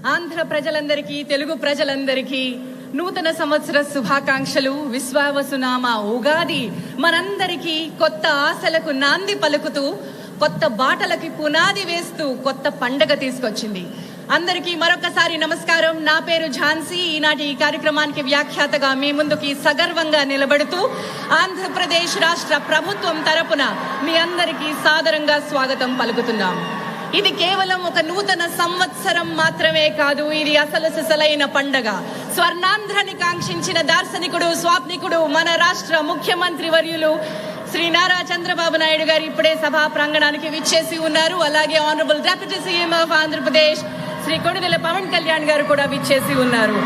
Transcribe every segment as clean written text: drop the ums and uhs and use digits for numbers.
ఆంధ్ర ప్రజలందరికీ, తెలుగు ప్రజలందరికీ నూతన సంవత్సర శుభాకాంక్షలు. విశ్వావసునామ ఉగాది మనందరికీ కొత్త ఆశలకు నాంది పలుకుతూ, కొత్త బాటలకి పునాది వేస్తూ కొత్త పండగ తీసుకొచ్చింది. అందరికీ మరొకసారి నమస్కారం. నా పేరు ఝాన్సీ. ఈనాటి ఈ కార్యక్రమానికి వ్యాఖ్యాతగా మీ ముందుకి సగర్వంగా నిలబడుతూ ఆంధ్రప్రదేశ్ రాష్ట్ర ప్రభుత్వం తరపున మీ అందరికీ సాదరంగా స్వాగతం పలుకుతున్నాం. ఇది కేవలం ఒక నూతన సంవత్సరం మాత్రమే కాదు, ఇది అసలు సిసలైన పండగ. స్వర్ణాంధ్రని కాంక్షించిన దార్శనికుడు, స్వాప్నికుడు, మన రాష్ట్ర ముఖ్యమంత్రి వర్యులు శ్రీ నారా చంద్రబాబు నాయుడు గారు ఇప్పుడే సభా ప్రాంగణానికి విచ్చేసి ఉన్నారు. అలాగే honourable deputy CM of Andhra Pradesh Shri Konidela Pawan Kalyan గారు కూడా విచ్చేసి ఉన్నారు.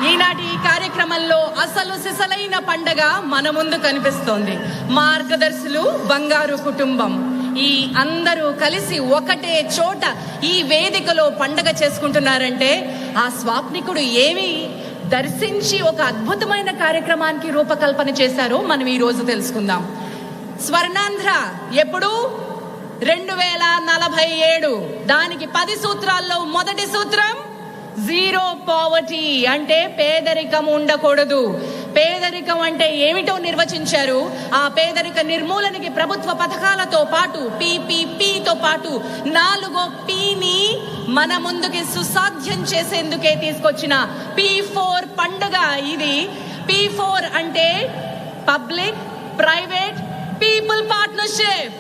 ఈనాటి ఈ కార్యక్రమంలో అసలు సిసలైన పండగ మన ముందు కనిపిస్తోంది. మార్గదర్శులు, బంగారు కుటుంబం, ఈ అందరూ కలిసి ఒకటే చోట ఈ వేదికలో పండగ చేసుకుంటున్నారంటే ఆ స్వాప్నికుడు ఏమి దర్శించి ఒక అద్భుతమైన కార్యక్రమానికి రూపకల్పన చేశారో మనం ఈ రోజు తెలుసుకుందాం. స్వర్ణాంధ్ర ఎప్పుడు 2047. దానికి 10 సూత్రాల్లో మొదటి సూత్రం జీరో పావర్టీ, అంటే పేదరికం ఉండకూడదు. పేదరికం అంటే ఏమిటో నిర్వచించారు. ఆ పేదరిక నిర్మూలనకి ప్రభుత్వ పథకాలతో పాటు PPPతో పాటు 4వ Pని మన ముందుకి సుసాధ్యం చేసేందుకే తీసుకొచ్చిన P4 పండుగ ఇది. P4 అంటే పబ్లిక్ ప్రైవేట్ పీపుల్ పార్ట్నర్షిప్.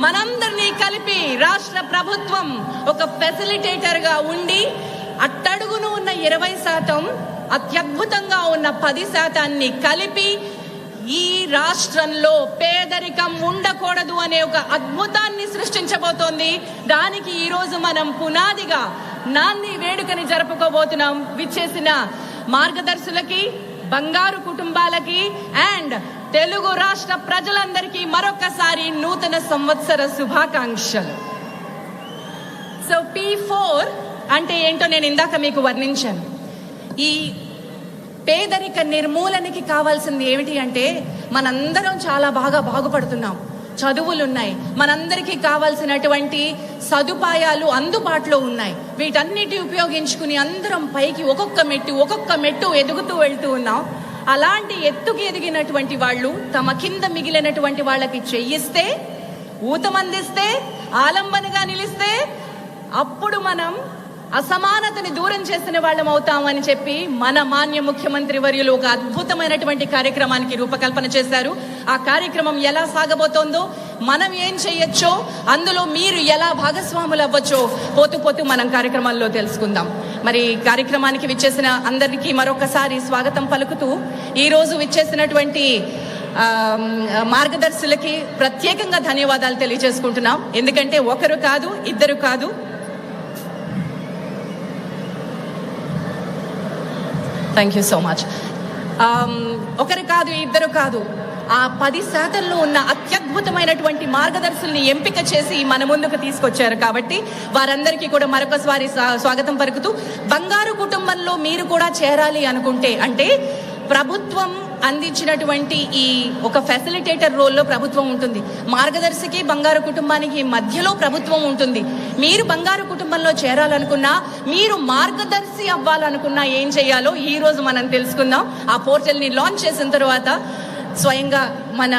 మనందరినీ కలిపి రాష్ట్ర ప్రభుత్వం ఒక ఫెసిలిటేటర్ గా ఉండి అట్టడుగును ఉన్న 20%, అత్యద్భుతంగా ఉన్న 10% కలిపి ఈ రాష్ట్రంలో పేదరికం ఉండకూడదు అనే ఒక అద్భుతాన్ని సృష్టించబోతోంది. దానికి ఈ రోజు మనం పునాదిగా నాంది వేడుకని జరుపుకోబోతున్నాం. విచ్చేసిన మార్గదర్శులకి, బంగారు కుటుంబాలకి అండ్ తెలుగు రాష్ట్ర ప్రజలందరికీ మరొకసారి నూతన సంవత్సర శుభాకాంక్షలు. సో P4 అంటే ఏంటో నేను ఇందాక మీకు వర్ణించాను. ఈ పేదరిక నిర్మూలనకి కావాల్సింది ఏమిటి అంటే మనందరం చాలా బాగా బాగుపడుతున్నాం, చదువులున్నాయి, మనందరికీ కావాల్సినటువంటి సదుపాయాలు అందుబాటులో ఉన్నాయి. వీటన్నిటి ఉపయోగించుకుని అందరం పైకి ఒక్కొక్క మెట్టు ఎదుగుతూ వెళ్తూ ఉన్నాం. అలాంటి ఎత్తుకి ఎదిగినటువంటి వాళ్ళు తమ కింద మిగిలినటువంటి వాళ్ళకి చెయ్యిస్తే, ఊతమందిస్తే, ఆలంబనగా నిలిస్తే అప్పుడు మనం అసమానతని దూరం చేసిన వాళ్ళం అవుతామని చెప్పి మన మాన్య ముఖ్యమంత్రి వర్యులు ఒక అద్భుతమైనటువంటి కార్యక్రమానికి రూపకల్పన చేశారు. ఆ కార్యక్రమం ఎలా సాగబోతోందో, మనం ఏం చేయొచ్చో, అందులో మీరు ఎలా భాగస్వాములు అవ్వచ్చో పోతూ మనం కార్యక్రమాల్లో తెలుసుకుందాం. మరి కార్యక్రమానికి విచ్చేసిన అందరికీ మరొకసారి స్వాగతం పలుకుతూ ఈ రోజు విచ్చేసినటువంటి మార్గదర్శులకి ప్రత్యేకంగా ధన్యవాదాలు తెలియజేసుకుంటున్నాం. ఎందుకంటే ఒకరు కాదు, ఇద్దరు కాదు, థ్యాంక్ యూ సో మచ్. ఒకరు కాదు, ఇద్దరు కాదు, ఆ 10%లో ఉన్న అత్యద్భుతమైనటువంటి మార్గదర్శుల్ని ఎంపిక చేసి మన ముందుకు తీసుకొచ్చారు. కాబట్టి వారందరికీ కూడా మరొకసారి స్వాగతం పలుకుతూ, బంగారు కుటుంబంలో మీరు కూడా చేరాలి అనుకుంటే, అంటే ప్రభుత్వం అందించినటువంటి ఈ ఒక ఫెసిలిటేటర్ రోల్లో ప్రభుత్వం ఉంటుంది, మార్గదర్శికి బంగారు కుటుంబానికి మధ్యలో ప్రభుత్వం ఉంటుంది. మీరు బంగారు కుటుంబంలో చేరాలనుకున్నా, మీరు మార్గదర్శి అవ్వాలనుకున్నా ఏం చేయాలో ఈ రోజు మనం తెలుసుకుందాం. ఆ పోర్టల్ని లాంచ్ చేసిన తర్వాత స్వయంగా మన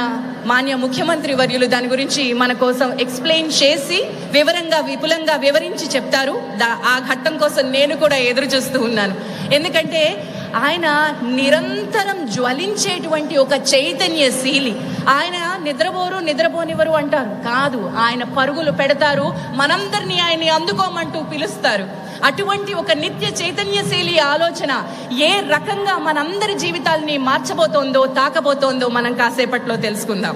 మాన్య ముఖ్యమంత్రి వర్యులు దాని గురించి మన కోసం ఎక్స్ప్లెయిన్ చేసి వివరంగా విపులంగా వివరించి చెప్తారు. ఆ ఘట్టం కోసం నేను కూడా ఎదురు చూస్తూ ఉన్నాను. ఎందుకంటే ఆయన నిరంతరం జ్వలించేటువంటి ఒక చైతన్యశీలి. ఆయన నిద్రపోనివ్వరు అంటారు, కాదు, ఆయన పరుగులు పెడతారు, మనందరినీ ఆయన్ని అందుకోమంటూ పిలుస్తారు. అటువంటి ఒక నిత్య చైతన్యశీలి ఆలోచన ఏ రకంగా మనందరి జీవితాల్ని మార్చబోతోందో, తాకబోతోందో మనం కాసేపట్లో తెలుసుకుందాం.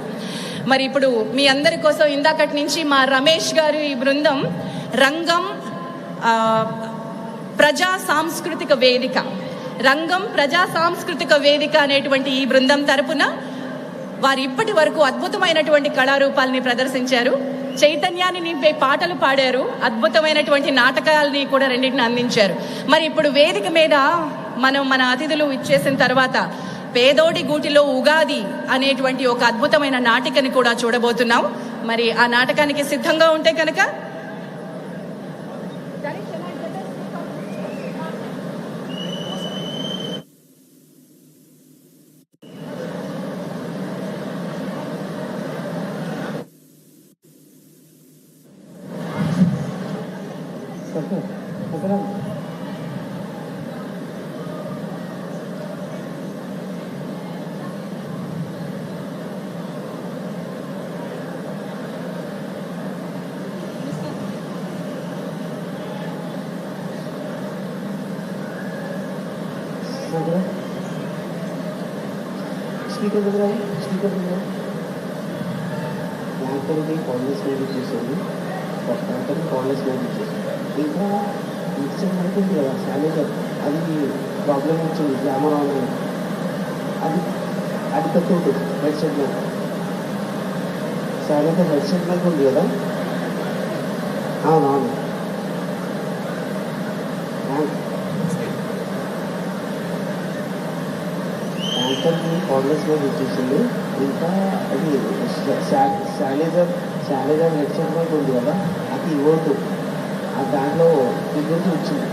మరి ఇప్పుడు మీ అందరి కోసం ఇందాకటి నుంచి మా రమేష్ గారు ఈ బృందం రంగం ప్రజా సాంస్కృతిక వేదిక అనేటువంటి ఈ బృందం తరపున వారు ఇప్పటి వరకు అద్భుతమైనటువంటి కళారూపాలని ప్రదర్శించారు, చైతన్యాన్ని నింపే పాటలు పాడారు, అద్భుతమైనటువంటి నాటకాలని కూడా రెండింటిని అందించారు. మరి ఇప్పుడు వేదిక మీద మన అతిథులు ఇచ్చేసిన తర్వాత పేదోడి గూటిలో ఉగాది అనేటువంటి ఒక అద్భుతమైన నాటికని కూడా చూడబోతున్నాం. మరి ఆ నాటకానికి సిద్ధంగా ఉంటే కనుక ఎక్కడ స్పీకర్ దగ్గర స్పీకర్ దగ్గర యాంకర్ని కాంగ్రెస్ మీద చూసేది యాంకర్ని కాంగ్రెస్ మీద చూసేది ఇంకా మిక్సర్ అనుకుంది కదా శానిటర్ అది ప్రాబ్లం వచ్చింది గ్లామర్ ఆన్లైన్ అది అది తక్కువ హెడ్సెట్ మీద శానిటర్ హెడ్సెట్ మీద ఉంది కదా అవునవును యాంకర్ని కాంగ్రెస్ మీద ఇచ్చేసింది ఇంకా అది శానిటర్ హెడ్సెట్ మీద ఉంది కదా అది ఇవ్వద్దు ఆ దాంట్లో ఇది వచ్చింది